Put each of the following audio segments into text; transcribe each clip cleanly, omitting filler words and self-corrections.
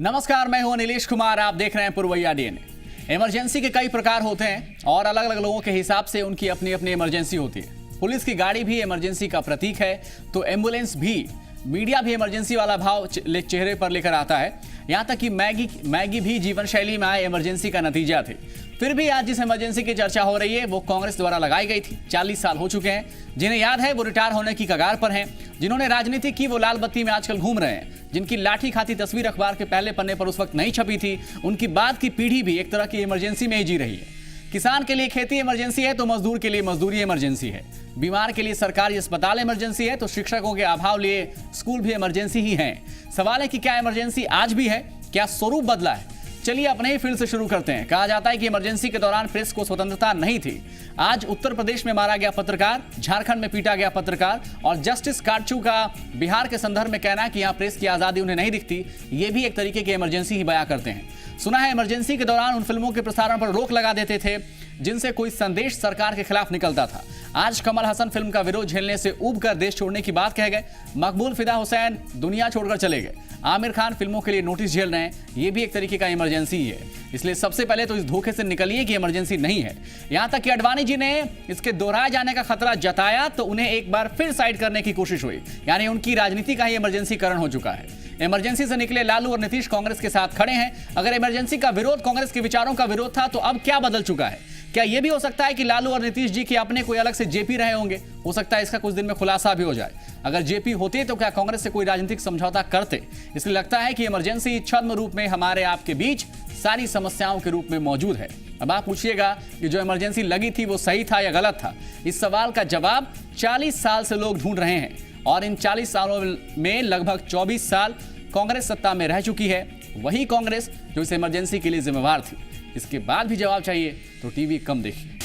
नमस्कार, मैं हूं नीलेश कुमार। आप देख रहे हैं पुरवैया डीएनए। इमरजेंसी के कई प्रकार होते हैं और अलग अलग लोगों के हिसाब से उनकी अपनी अपनी इमरजेंसी होती है। पुलिस की गाड़ी भी इमरजेंसी का प्रतीक है तो एम्बुलेंस भी। मीडिया भी इमरजेंसी वाला भाव चेहरे पर लेकर आता है। यहां तक कि मैगी भी जीवन शैली में आए इमरजेंसी का नतीजा थे। फिर भी आज जिस इमरजेंसी की चर्चा हो रही है वो कांग्रेस द्वारा लगाई गई थी। 40 साल हो चुके हैं। जिन्हें याद है वो रिटायर होने की कगार पर हैं। जिन्होंने राजनीति की वो लाल बत्ती में आजकल घूम रहे हैं। जिनकी लाठी खाती तस्वीर अखबार के पहले पन्ने पर उस वक्त नहीं छपी थी, उनकी बाद की पीढ़ी भी एक तरह की इमरजेंसी में ही जी रही है। किसान के लिए खेती इमरजेंसी है तो मजदूर के लिए मजदूरी इमरजेंसी है। बीमार के लिए सरकारी अस्पताल इमरजेंसी है तो शिक्षकों के अभाव लिए स्कूल भी इमरजेंसी ही है। सवाल है कि क्या इमरजेंसी आज भी है? क्या स्वरूप बदला है? चलिए अपने ही फील्ड से शुरू करते हैं। कहा जाता है कि इमरजेंसी के दौरान प्रेस को स्वतंत्रता नहीं थी। आज उत्तर प्रदेश में मारा गया पत्रकार, झारखंड में पीटा गया पत्रकार और जस्टिस काटचू का बिहार के संदर्भ में कहना कि यहां प्रेस की आजादी उन्हें नहीं दिखती, ये भी एक तरीके की इमरजेंसी ही बयां करते हैं। सुना है इमरजेंसी के दौरान उन फिल्मों के प्रसारण पर रोक लगा देते थे जिनसे कोई संदेश सरकार के खिलाफ निकलता था। आज कमल हसन फिल्म का विरोध झेलने से ऊब कर देश छोड़ने की बात कह गए। मकबूल फिदा हुसैन दुनिया छोड़कर चले गए। आमिर खान फिल्मों के लिए नोटिस झेल रहे हैं। ये भी एक तरीके का इमरजेंसी ही है। इसलिए सबसे पहले तो इस धोखे से निकलिए कि इमरजेंसी नहीं है। यहां तक कि अडवाणी जी ने इसके दोहराए जाने का खतरा जताया तो उन्हें एक बार फिर साइड करने की कोशिश हुई। यानी उनकी राजनीति का ही इमरजेंसीकरण हो चुका है। इमरजेंसी से निकले लालू और नीतीश कांग्रेस के साथ खड़े हैं। अगर इमरजेंसी का विरोध कांग्रेस के विचारों का विरोध था तो अब क्या बदल चुका है? क्या यह भी हो सकता है कि लालू और नीतीश जी के अपने कोई अलग से जेपी रहे होंगे? हो सकता है इसका कुछ दिन में खुलासा भी हो जाए। अगर जेपी होते तो क्या कांग्रेस से कोई राजनीतिक समझौता करते? इसलिए लगता है कि इमरजेंसी छद्म रूप में हमारे आपके बीच सारी समस्याओं के रूप में मौजूद है। अब आप पूछिएगा कि जो इमरजेंसी लगी थी वो सही था या गलत था? इस सवाल का जवाब 40 साल से लोग ढूंढ रहे हैं और इन 40 सालों में लगभग 24 साल कांग्रेस सत्ता में रह चुकी है। वही कांग्रेस जो इस इमरजेंसी के लिए जिम्मेवार थी। इसके बाद भी जवाब चाहिए तो टीवी कम देखिए।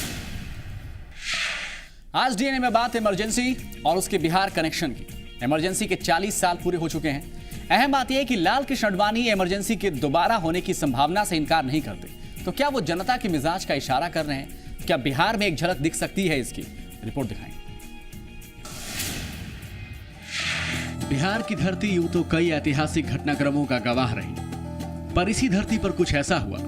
आज डीएनए में बात इमरजेंसी और उसके बिहार कनेक्शन की। इमरजेंसी के 40 साल पूरे हो चुके हैं। अहम बात यह है कि लाल कृष्ण आडवाणी इमरजेंसी के दोबारा होने की संभावना से इनकार नहीं करते। तो क्या वो जनता के मिजाज का इशारा कर रहे हैं? क्या बिहार में एक झलक दिख सकती है इसकी? रिपोर्ट दिखाएंगे। बिहार की धरती यूं तो कई ऐतिहासिक घटनाक्रमों का गवाह रही, पर इसी धरती पर कुछ ऐसा हुआ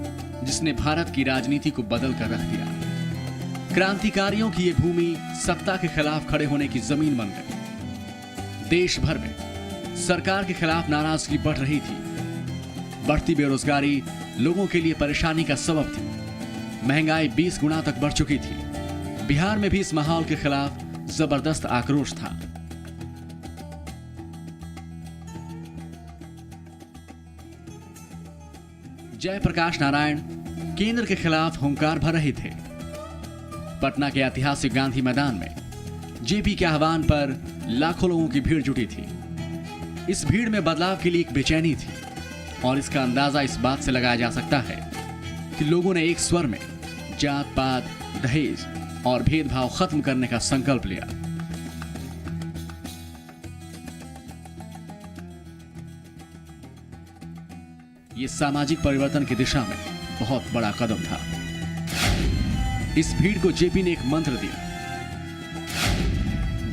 जिसने भारत की राजनीति को बदल कर रख दिया। क्रांतिकारियों की ये भूमि सत्ता के खिलाफ खड़े होने की जमीन बन गई। देश भर में सरकार के खिलाफ नाराजगी बढ़ रही थी। बढ़ती बेरोजगारी लोगों के लिए परेशानी का सबब थी। महंगाई 20 गुना तक बढ़ चुकी थी। बिहार में भी इस माहौल के खिलाफ जबरदस्त आक्रोश था। जयप्रकाश नारायण केंद्र के खिलाफ हुंकार भर रहे थे। पटना के ऐतिहासिक गांधी मैदान में जेपी के आह्वान पर लाखों लोगों की भीड़ जुटी थी। इस भीड़ में बदलाव के लिए एक बेचैनी थी और इसका अंदाजा इस बात से लगाया जा सकता है कि लोगों ने एक स्वर में जात पात, दहेज और भेदभाव खत्म करने का संकल्प लिया। ये सामाजिक परिवर्तन की दिशा में बहुत बड़ा कदम था। इस भीड़ को जेपी ने एक मंत्र दिया,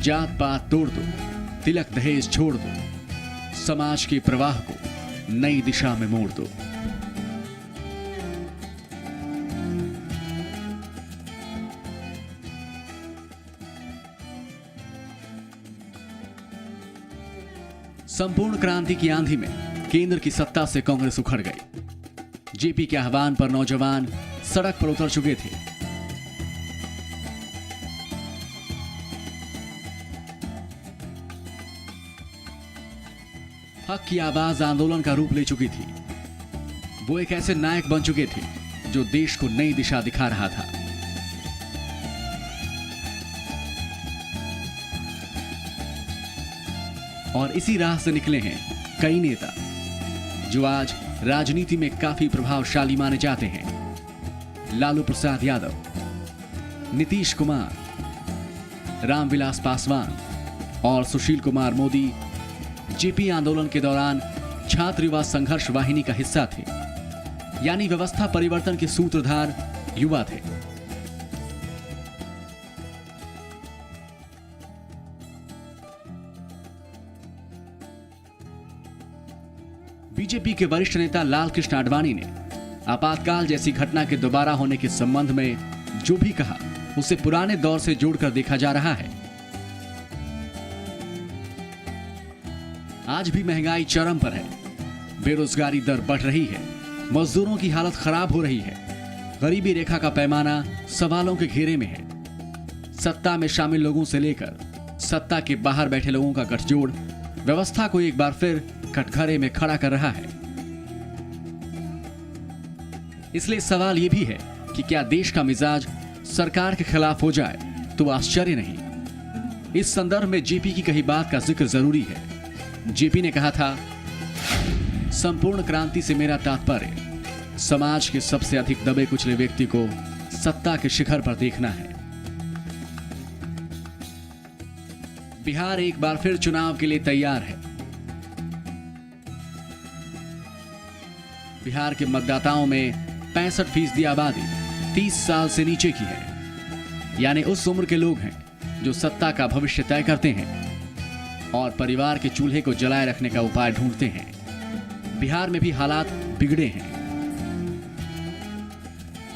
जात पात तोड़ दो, तिलक दहेज छोड़ दो, समाज के प्रवाह को नई दिशा में मोड़ दो। संपूर्ण क्रांति की आंधी में केंद्र की सत्ता से कांग्रेस उखड़ गई। जेपी के आह्वान पर नौजवान सड़क पर उतर चुके थे। हक की आवाज आंदोलन का रूप ले चुकी थी। वो एक ऐसे नायक बन चुके थे जो देश को नई दिशा दिखा रहा था। और इसी राह से निकले हैं कई नेता जो आज राजनीति में काफी प्रभावशाली माने जाते हैं। लालू प्रसाद यादव, नीतीश कुमार, रामविलास पासवान और सुशील कुमार मोदी जेपी आंदोलन के दौरान छात्र युवा संघर्ष वाहिनी का हिस्सा थे। यानी व्यवस्था परिवर्तन के सूत्रधार युवा थे। बीजेपी के वरिष्ठ नेता लाल कृष्ण आडवाणी ने आपातकाल जैसी घटना के दोबारा होने के संबंध में जो भी कहा उसे पुराने दौर से जोड़कर देखा जा रहा है। आज भी महंगाई चरम पर है, बेरोजगारी दर बढ़ रही है, मजदूरों की हालत खराब हो रही है, गरीबी रेखा का पैमाना सवालों के घेरे में है। सत्ता में शामिल लोगों से लेकर सत्ता के बाहर बैठे लोगों का गठजोड़ व्यवस्था को एक बार फिर कटघरे में खड़ा कर रहा है। इसलिए सवाल यह भी है कि क्या देश का मिजाज सरकार के खिलाफ हो जाए तो आश्चर्य नहीं। इस संदर्भ में जेपी की कही बात का जिक्र जरूरी है। जेपी ने कहा था, संपूर्ण क्रांति से मेरा तात्पर्य समाज के सबसे अधिक दबे कुचले व्यक्ति को सत्ता के शिखर पर देखना है। बिहार एक बार फिर चुनाव के लिए तैयार है। बिहार के मतदाताओं में 65% आबादी 30 साल से नीचे की है, यानी उस उम्र के लोग हैं जो सत्ता का भविष्य तय करते हैं और परिवार के चूल्हे को जलाए रखने का उपाय ढूंढते हैं। बिहार में भी हालात बिगड़े हैं।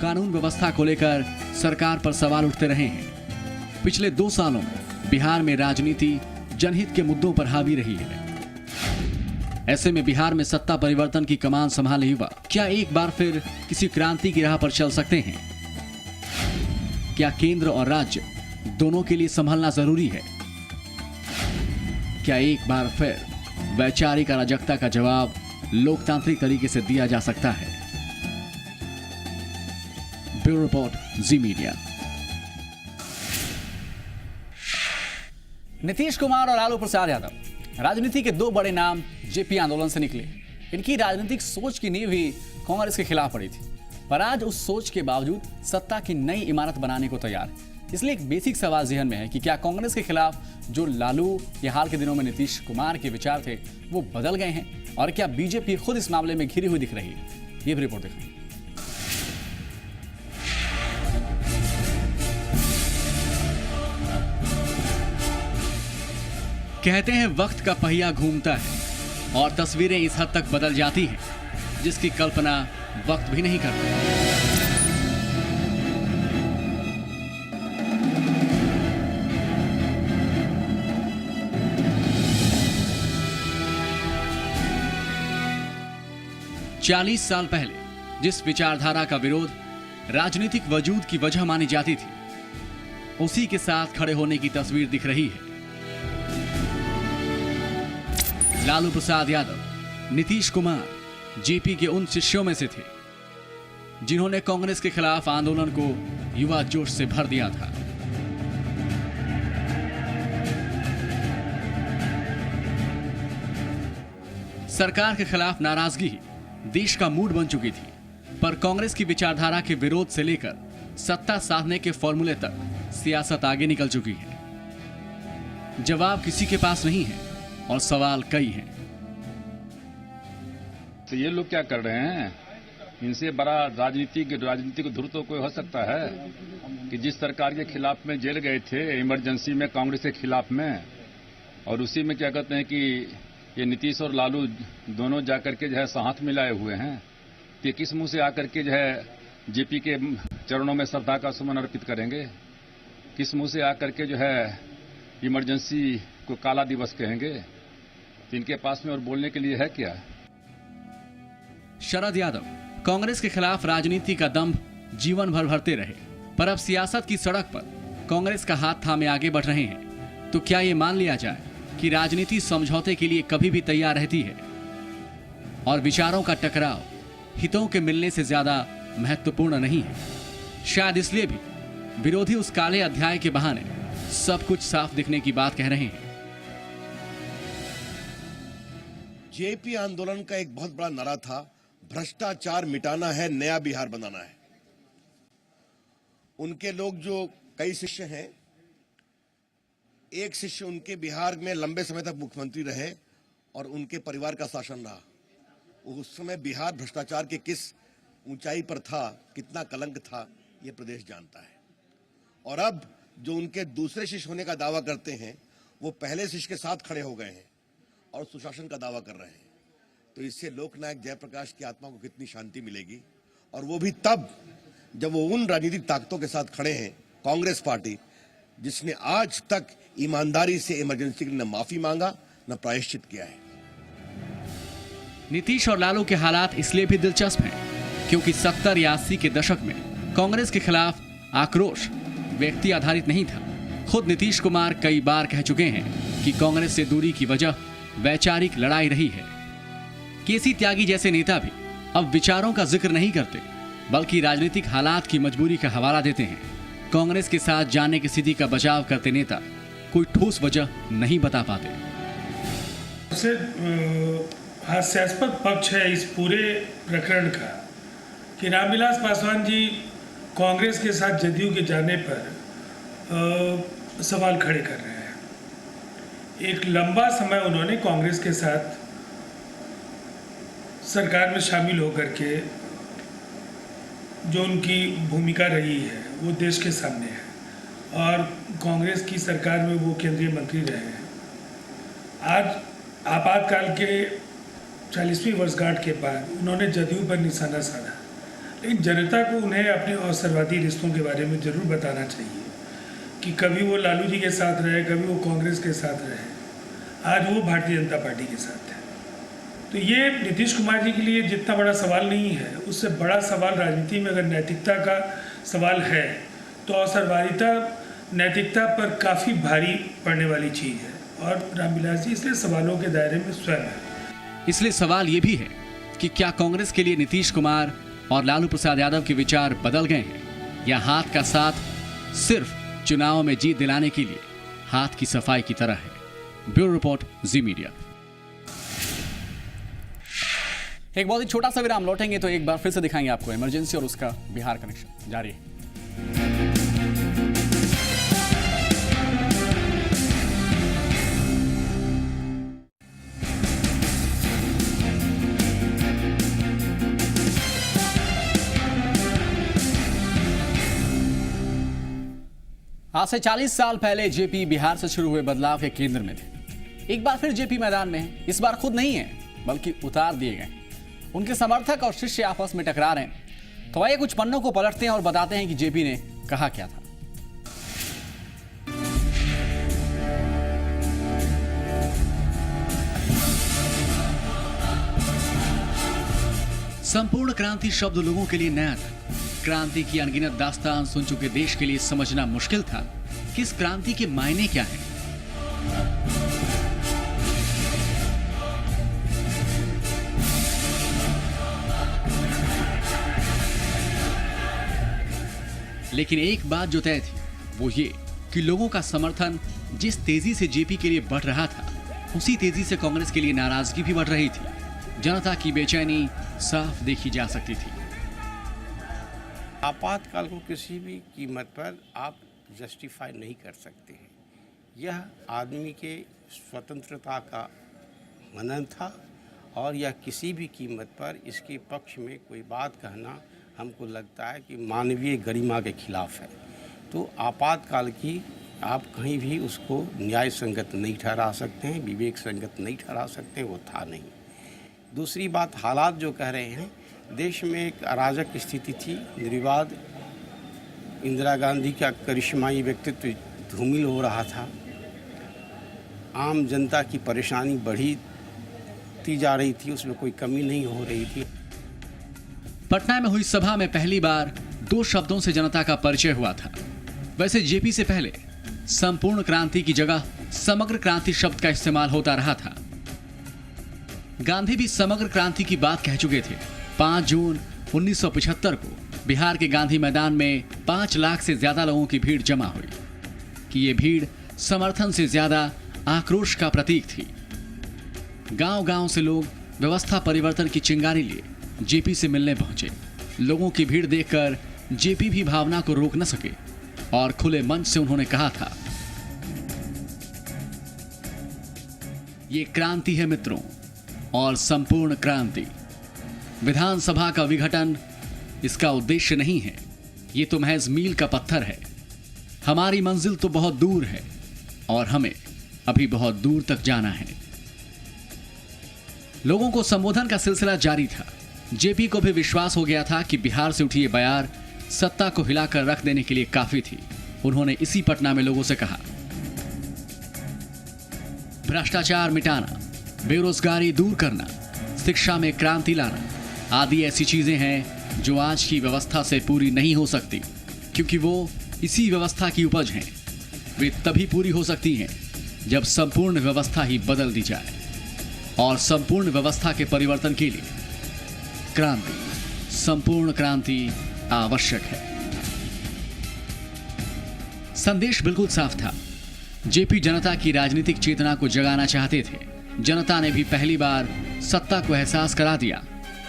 कानून व्यवस्था को लेकर सरकार पर सवाल उठते रहे हैं। पिछले 2 सालों में बिहार में राजनीति जनहित के मुद्दों पर हावी रही है। ऐसे में बिहार में सत्ता परिवर्तन की कमान संभाले युवा क्या एक बार फिर किसी क्रांति की राह पर चल सकते हैं? क्या केंद्र और राज्य दोनों के लिए संभलना जरूरी है? क्या एक बार फिर वैचारिक अराजकता का जवाब लोकतांत्रिक तरीके से दिया जा सकता है? ब्यूरो रिपोर्ट, जी मीडिया। नीतीश कुमार और लालू प्रसाद यादव राजनीति के 2 बड़े नाम जेपी आंदोलन से निकले। इनकी राजनीतिक सोच की नींव ही कांग्रेस के खिलाफ पड़ी थी, पर आज उस सोच के बावजूद सत्ता की नई इमारत बनाने को तैयार है। इसलिए एक बेसिक सवाल जहन में है कि क्या कांग्रेस के खिलाफ जो लालू या हाल के दिनों में नीतीश कुमार के विचार थे वो बदल गए हैं, और क्या बीजेपी खुद इस मामले में घिरी हुई दिख रही है? ये भी रिपोर्ट दिखाएं। कहते हैं वक्त का पहिया घूमता है और तस्वीरें इस हद तक बदल जाती हैं जिसकी कल्पना वक्त भी नहीं करता। चालीस साल पहले जिस विचारधारा का विरोध राजनीतिक वजूद की वजह मानी जाती थी, उसी के साथ खड़े होने की तस्वीर दिख रही है। लालू प्रसाद यादव, नीतीश कुमार जेपी के उन शिष्यों में से थे जिन्होंने कांग्रेस के खिलाफ आंदोलन को युवा जोश से भर दिया था। सरकार के खिलाफ नाराजगी ही देश का मूड बन चुकी थी, पर कांग्रेस की विचारधारा के विरोध से लेकर सत्ता साधने के फॉर्मूले तक सियासत आगे निकल चुकी है। जवाब किसी के पास नहीं है और सवाल कई हैं। तो ये लोग क्या कर रहे हैं? इनसे बड़ा राजनीतिक ध्रुव तो कोई हो सकता है कि जिस सरकार के खिलाफ में जेल गए थे इमरजेंसी में कांग्रेस के खिलाफ में, और उसी में क्या कहते हैं कि ये नीतीश और लालू दोनों जाकर के जो है हाथ मिलाए हुए हैं, तो ये किस मुंह से आकर के जो है जेपी के चरणों में श्रद्धा का सुमन अर्पित करेंगे? किस मुंह से आकर के जो है इमरजेंसी को काला दिवस कहेंगे? तो इनके पास में और बोलने के लिए है क्या? शरद यादव कांग्रेस के खिलाफ राजनीति का दंभ जीवन भर भरते रहे, पर अब सियासत की सड़क पर कांग्रेस का हाथ थामे आगे बढ़ रहे हैं। तो क्या ये मान लिया जाए कि राजनीति समझौते के लिए कभी भी तैयार रहती है और विचारों का टकराव हितों के मिलने से ज्यादा महत्वपूर्ण नहीं है? शायद इसलिए भी विरोधी उस काले अध्याय के बहाने सब कुछ साफ दिखने की बात कह रहे हैं। जेपी आंदोलन का एक बहुत बड़ा नारा था, भ्रष्टाचार मिटाना है, नया बिहार बनाना है। उनके लोग जो कई शिष्य हैं, एक शिष्य उनके बिहार में लंबे समय तक मुख्यमंत्री रहे और उनके परिवार का शासन रहा। उस समय बिहार भ्रष्टाचार के किस ऊंचाई पर था, कितना कलंक था, यह प्रदेश जानता है। और अब जो उनके दूसरे शिष्य होने का दावा करते हैं, वो पहले शिष्य के साथ खड़े हो गए हैं और सुशासन का दावा कर रहे हैं। तो तो इससे लोकनायक जयप्रकाश की आत्मा को कितनी शांति मिलेगी, और वो भी तब जब वो उन राजनीतिक ताकतों के साथ खड़े हैं, कांग्रेस पार्टी जिसने आज तक ईमानदारी से इमरजेंसी के लिए न माफी मांगा न प्रायश्चित किया है। नीतीश और लालू के हालात इसलिए भी दिलचस्प हैं क्योंकि 70 या 80 के दशक में कांग्रेस के खिलाफ आक्रोश व्यक्ति आधारित नहीं था। खुद नीतीश कुमार कई बार कह चुके हैं कि कांग्रेस से दूरी की वजह वैचारिक लड़ाई रही है। केसी त्यागी जैसे नेता भी अब विचारों का जिक्र नहीं करते, बल्कि राजनीतिक हालात की मजबूरी का हवाला देते हैं। कांग्रेस के साथ जाने की स्थिति का बचाव करते नेता कोई ठोस वजह नहीं बता पाते। सबसे हास्यास्पद पक्ष है इस पूरे प्रकरण का कि रामविलास पासवान जी कांग्रेस के साथ जदयू के जाने पर सवाल खड़े कर रहे हैं। एक लंबा समय उन्होंने कांग्रेस के साथ सरकार में शामिल होकर के जो उनकी भूमिका रही है वो देश के सामने है, और कांग्रेस की सरकार में वो केंद्रीय मंत्री रहे हैं। आज आपातकाल के 40वीं वर्षगांठ के बाद उन्होंने जदयू पर निशाना साधा, लेकिन जनता को उन्हें अपने अवसरवादी रिश्तों के बारे में जरूर बताना चाहिए कि कभी वो लालू जी के साथ रहे, कभी वो कांग्रेस के साथ रहे, आज वो भारतीय जनता पार्टी के साथ है। तो ये नीतीश कुमार जी के लिए जितना बड़ा सवाल नहीं है, उससे बड़ा सवाल राजनीति में अगर नैतिकता का सवाल है तो अवसरवादिता नैतिकता पर काफ़ी भारी पड़ने वाली चीज़ है, और रामविलास जी इसलिए सवालों के दायरे में स्वयं है। इसलिए सवाल ये भी है कि क्या कांग्रेस के लिए नीतीश कुमार और लालू प्रसाद यादव के विचार बदल गए हैं, या हाथ का साथ सिर्फ चुनाव में जीत दिलाने के लिए हाथ की सफाई की तरह है। ब्यूरो रिपोर्ट, जी मीडिया। एक बहुत ही छोटा सा विराम, लौटेंगे तो एक बार फिर से दिखाएंगे आपको इमरजेंसी और उसका बिहार कनेक्शन जारी है। आज से 40 साल पहले जेपी बिहार से शुरू हुए बदलाव के केंद्र में थे। एक बार फिर जेपी मैदान में है। इस बार खुद नहीं है, बल्कि उतार दिए गए। उनके समर्थक और शिष्य आपस में टकरा रहे हैं। तो आइए कुछ पन्नों को पलटते हैं और बताते हैं कि जेपी ने कहा क्या था। संपूर्ण क्रांति शब्द लोगों के लिए नया था। क्रांति की अनगिनत दास्तान सुन चुके देश के लिए समझना मुश्किल था कि इस क्रांति के मायने क्या हैं। लेकिन एक बात जो तय थी वो ये कि लोगों का समर्थन जिस तेजी से जेपी के लिए बढ़ रहा था, उसी तेजी से कांग्रेस के लिए नाराजगी भी बढ़ रही थी। जनता की बेचैनी साफ देखी जा सकती थी। आपातकाल को किसी भी कीमत पर आप जस्टिफाई नहीं कर सकते हैं। यह आदमी के स्वतंत्रता का हनन था, और यह किसी भी कीमत पर इसके पक्ष में कोई बात कहना हमको लगता है कि मानवीय गरिमा के खिलाफ है। तो आपातकाल की आप कहीं भी उसको न्याय संगत नहीं ठहरा सकते हैं, विवेक संगत नहीं ठहरा सकते हैं, वो था नहीं। दूसरी बात, हालात जो कह रहे हैं, देश में एक अराजक स्थिति थी, निर्विवाद इंदिरा गांधी का करिश्माई व्यक्तित्व धूमिल हो रहा था, आम जनता की परेशानी बढ़ती जा रही थी, उसमें कोई कमी नहीं हो रही थी। पटना में हुई सभा में पहली बार 2 शब्दों से जनता का परिचय हुआ था। वैसे जेपी से पहले संपूर्ण क्रांति की जगह समग्र क्रांति शब्द का इस्तेमाल होता रहा था। गांधी भी समग्र क्रांति की बात कह चुके थे। 5 जून 1975 को बिहार के गांधी मैदान में 5 लाख से ज्यादा लोगों की भीड़ जमा हुई कि ये भीड़ समर्थन से ज्यादा आक्रोश का प्रतीक थी। गांव-गांव से लोग व्यवस्था परिवर्तन की चिंगारी लिए जेपी से मिलने पहुंचे। लोगों की भीड़ देखकर जेपी भी भावना को रोक न सके और खुले मन से उन्होंने कहा था, ये क्रांति है मित्रों, और संपूर्ण क्रांति। विधानसभा का विघटन इसका उद्देश्य नहीं है, ये तो महज मील का पत्थर है। हमारी मंजिल तो बहुत दूर है और हमें अभी बहुत दूर तक जाना है। लोगों को संबोधन का सिलसिला जारी था। जेपी को भी विश्वास हो गया था कि बिहार से उठी ये बयार सत्ता को हिलाकर रख देने के लिए काफी थी। उन्होंने इसी पटना में लोगों से कहा, भ्रष्टाचार मिटाना, बेरोजगारी दूर करना, शिक्षा में क्रांति लाना आदि ऐसी चीजें हैं जो आज की व्यवस्था से पूरी नहीं हो सकती, क्योंकि वो इसी व्यवस्था की उपज हैं। वे तभी पूरी हो सकती हैं जब संपूर्ण व्यवस्था ही बदल दी जाए, और संपूर्ण व्यवस्था के परिवर्तन के लिए क्रांति, संपूर्ण क्रांति आवश्यक है। संदेश बिल्कुल साफ था। जेपी जनता की राजनीतिक चेतना को जगाना चाहते थे। जनता ने भी पहली बार सत्ता को एहसास करा दिया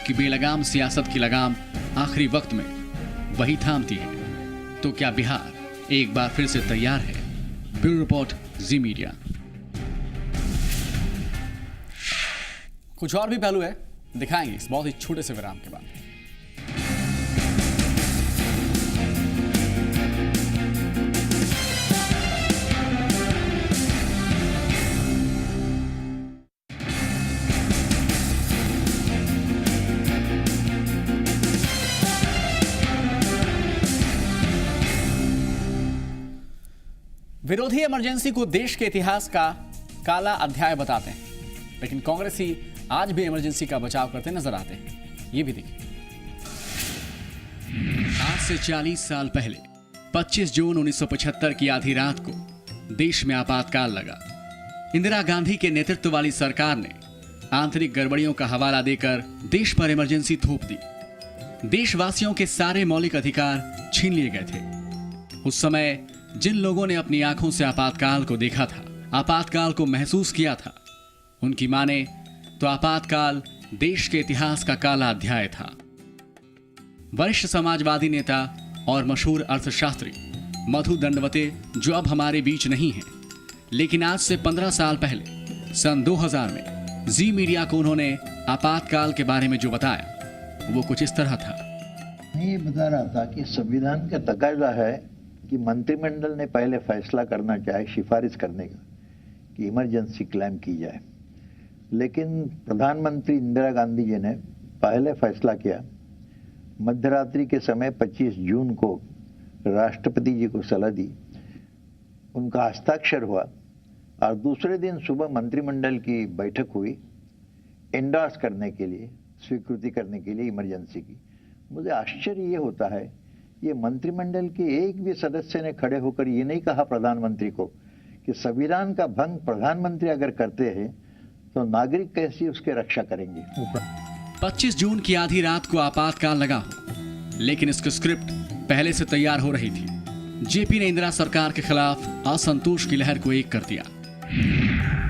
कि बेलगाम सियासत की लगाम आखिरी वक्त में वही थामती है। तो क्या बिहार एक बार फिर से तैयार है? ब्यूरो रिपोर्ट, जी मीडिया। कुछ और भी पहलू है, दिखाएंगे इस बहुत ही छोटे से विराम के बाद। विरोधी इमरजेंसी को देश के इतिहास का काला अध्याय बताते हैं, लेकिन कांग्रेसी आज भी इमरजेंसी का बचाव करते नजर आते हैं। ये भी देखिए। आज से 40 साल पहले 25 जून 1975 की आधी रात को देश में आपातकाल लगा। इंदिरा गांधी के नेतृत्व वाली सरकार ने आंतरिक गड़बड़ियों का हवाला देकर देश पर इमरजेंसी थोप दी। देशवासियों के सारे मौलिक अधिकार छीन लिए गए थे। उस समय जिन लोगों ने अपनी आंखों से आपातकाल को देखा था, आपातकाल को महसूस किया था, उनकी माने तो आपातकाल देश के इतिहास का काला अध्याय था। वरिष्ठ समाजवादी नेता और मशहूर अर्थशास्त्री मधु दंडवते, जो अब हमारे बीच नहीं हैं, लेकिन आज से 15 साल पहले सन 2000 में जी मीडिया को उन्होंने आपातकाल के बारे में जो बताया वो कुछ इस तरह था। मैं ये बता रहा था कि संविधान का तकाजा है कि मंत्रिमंडल ने पहले फैसला करना चाहे सिफारिश करने का कि इमरजेंसी क्लेम की जाए, लेकिन प्रधानमंत्री इंदिरा गांधी जी ने पहले फैसला किया। मध्यरात्रि के समय 25 जून को राष्ट्रपति जी को सलाह दी, उनका हस्ताक्षर हुआ और दूसरे दिन सुबह मंत्रिमंडल की बैठक हुई एंडोर्स करने के लिए, स्वीकृति करने के लिए इमरजेंसी की। मुझे आश्चर्य ये होता है, ये मंत्रिमंडल के एक भी सदस्य ने खड़े होकर ये नहीं कहा प्रधानमंत्री को कि संविधान का भंग प्रधानमंत्री अगर करते हैं तो नागरिक कैसी उसकी रक्षा करेंगे। 25 जून की आधी रात को आपातकाल लगा हो, लेकिन इसकी स्क्रिप्ट पहले से तैयार हो रही थी। जेपी ने इंदिरा सरकार के खिलाफ असंतोष की लहर को एक कर दिया।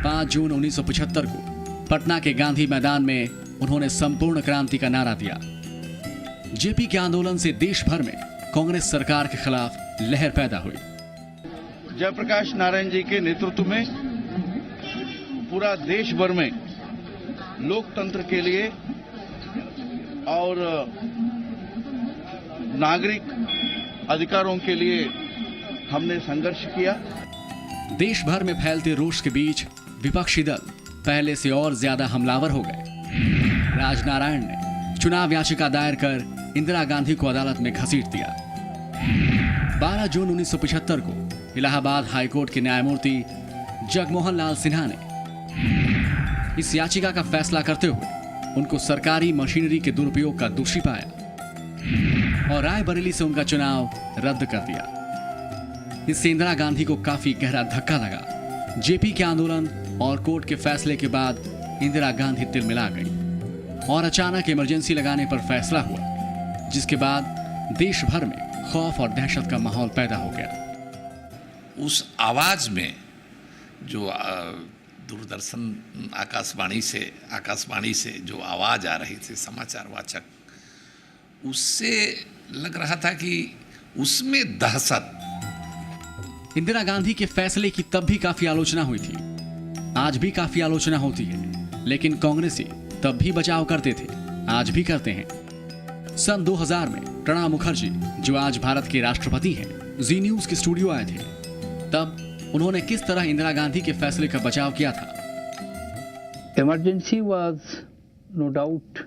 5 जून 1975 को पटना के गांधी मैदान में उन्होंने संपूर्ण क्रांति का नारा दिया। जेपी के आंदोलन से देश भर में कांग्रेस सरकार के खिलाफ लहर पैदा हुई। जयप्रकाश नारायण जी के नेतृत्व में पूरा देश भर में लोकतंत्र के लिए और नागरिक अधिकारों के लिए हमने संघर्ष किया। देश भर में फैलते रोष के बीच विपक्षी दल पहले से और ज्यादा हमलावर हो गए। राजनारायण ने चुनाव याचिका दायर कर इंदिरा गांधी को अदालत में घसीट दिया। 12 जून 1975 को इलाहाबाद हाईकोर्ट के न्यायमूर्ति जगमोहन लाल सिन्हा ने इस याचिका का फैसला करते हुए उनको सरकारी मशीनरी के दुरुपयोग का दोषी पाया और रायबरेली से उनका चुनाव रद्द कर दिया। इससे इंदिरा गांधी को काफी गहरा धक्का लगा। जेपी के आंदोलन और कोर्ट के फैसले के बाद इंदिरा गांधी तिलमिला गई और अचानक इमरजेंसी लगाने पर फैसला हुआ, जिसके बाद देश भर में खौफ और दहशत का माहौल पैदा हो गया। उस आवाज में जो दूरदर्शन आकाशवाणी से जो आवाज आ रही थी, समाचार वाचक, उससे लग रहा था कि उसमें दहशत। इंदिरा गांधी के फैसले की तब भी काफी आलोचना हुई थी, आज भी काफी आलोचना होती है, लेकिन कांग्रेसी तब भी बचाव करते थे, आज भी करते हैं। सन 2000 में प्रणब मुखर्जी, जो आज भारत के राष्ट्रपति हैं, जी न्यूज के स्टूडियो आए थे। तब उन्होंने किस तरह इंदिरा गांधी के फैसले का बचाव किया था। Emergency was no doubt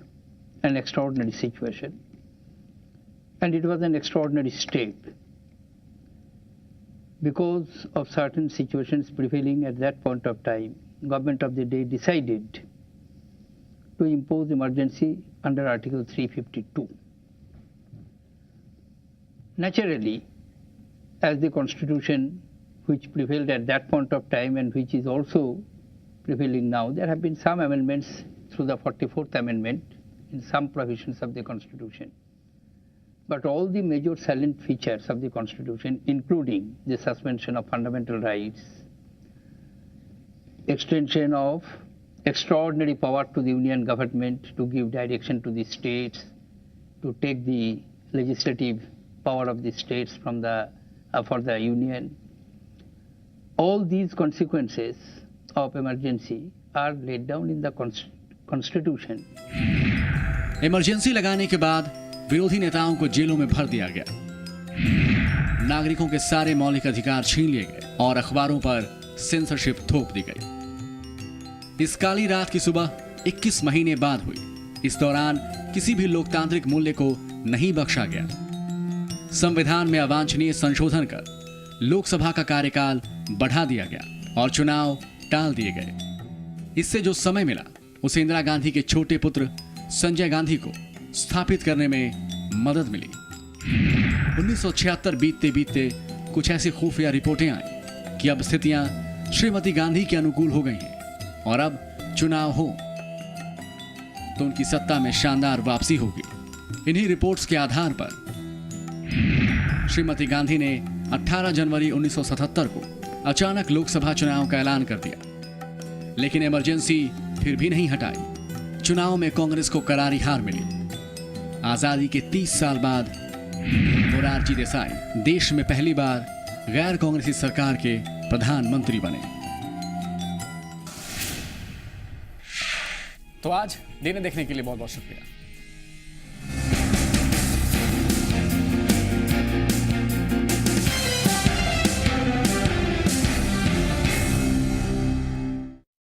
an extraordinary situation, and it was an extraordinary state because of certain situations prevailing at that point of time. Government of the day decided to impose emergency under Article 352. Naturally, as the constitution which prevailed at that point of time and which is also prevailing now, there have been some amendments through the 44th Amendment in some provisions of the Constitution. But all the major salient features of the Constitution, including the suspension of fundamental rights, extension of extraordinary power to the Union government to give direction to the states, to take the legislative power of the states from for the Union, all these consequences of emergency are laid down in the Constitution. Emergency लगाने के बाद विरोधी नेताओं को जेलों में भर दिया गया, नागरिकों के सारे मौलिक अधिकार छीन लिए गए और अखबारों पर सेंसरशिप थोप दी गई। इस काली रात की सुबह 21 महीने बाद हुई। इस दौरान किसी भी लोकतांत्रिक मूल्य को नहीं बख्शा गया। संविधान में अवांछनीय संशोधन कर लोकसभा का कार्यकाल बढ़ा दिया गया और चुनाव टाल दिए गए। इससे जो समय मिला उसे इंदिरा गांधी के छोटे पुत्र संजय गांधी को स्थापित करने में मदद मिली। 1976 बीतते बीतते कुछ ऐसी खुफिया रिपोर्टें आई कि अब स्थितियां श्रीमती गांधी के अनुकूल हो गई हैं और अब चुनाव हो तो उनकी सत्ता में शानदार वापसी होगी। इन्हीं रिपोर्ट्स के आधार पर श्रीमती गांधी ने 18 जनवरी 1977 को अचानक लोकसभा चुनाव का ऐलान कर दिया, लेकिन इमरजेंसी फिर भी नहीं हटाई। चुनाव में कांग्रेस को करारी हार मिली। आजादी के 30 साल बाद मोरारजी देसाई देश में पहली बार गैर कांग्रेसी सरकार के प्रधानमंत्री बने। तो आज दिन देखने के लिए बहुत बहुत शुक्रिया।